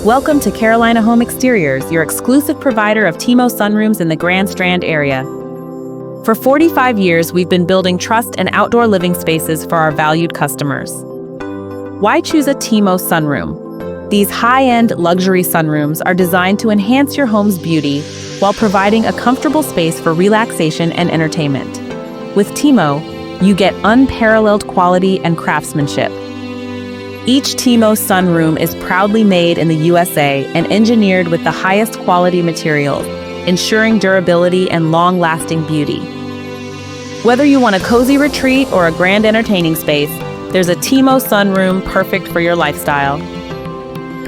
Welcome to Carolina Home Exteriors, your exclusive provider of TEMO Sunrooms in the Grand Strand area. For 45 years, we've been building trust and outdoor living spaces for our valued customers. Why choose a TEMO Sunroom? These high-end luxury sunrooms are designed to enhance your home's beauty while providing a comfortable space for relaxation and entertainment. With TEMO, you get unparalleled quality and craftsmanship. Each TEMO sunroom is proudly made in the USA and engineered with the highest quality materials, ensuring durability and long-lasting beauty. Whether you want a cozy retreat or a grand entertaining space, there's a TEMO sunroom perfect for your lifestyle.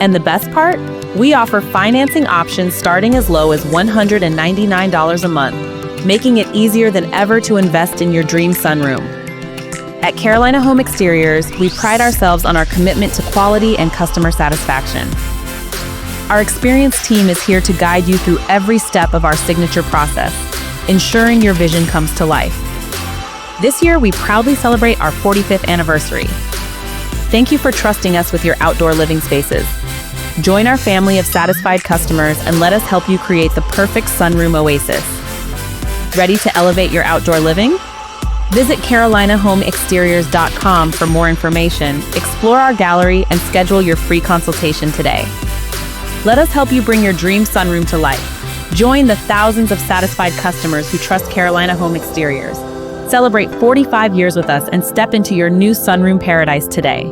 And the best part? We offer financing options starting as low as $199 a month, making it easier than ever to invest in your dream sunroom. At Carolina Home Exteriors, we pride ourselves on our commitment to quality and customer satisfaction. Our experienced team is here to guide you through every step of our signature process, ensuring your vision comes to life. This year, we proudly celebrate our 45th anniversary. Thank you for trusting us with your outdoor living spaces. Join our family of satisfied customers and let us help you create the perfect sunroom oasis. Ready to elevate your outdoor living? Visit CarolinaHomeExteriors.com for more information, explore our gallery, and schedule your free consultation today. Let us help you bring your dream sunroom to life. Join the thousands of satisfied customers who trust Carolina Home Exteriors. Celebrate 45 years with us and step into your new sunroom paradise today.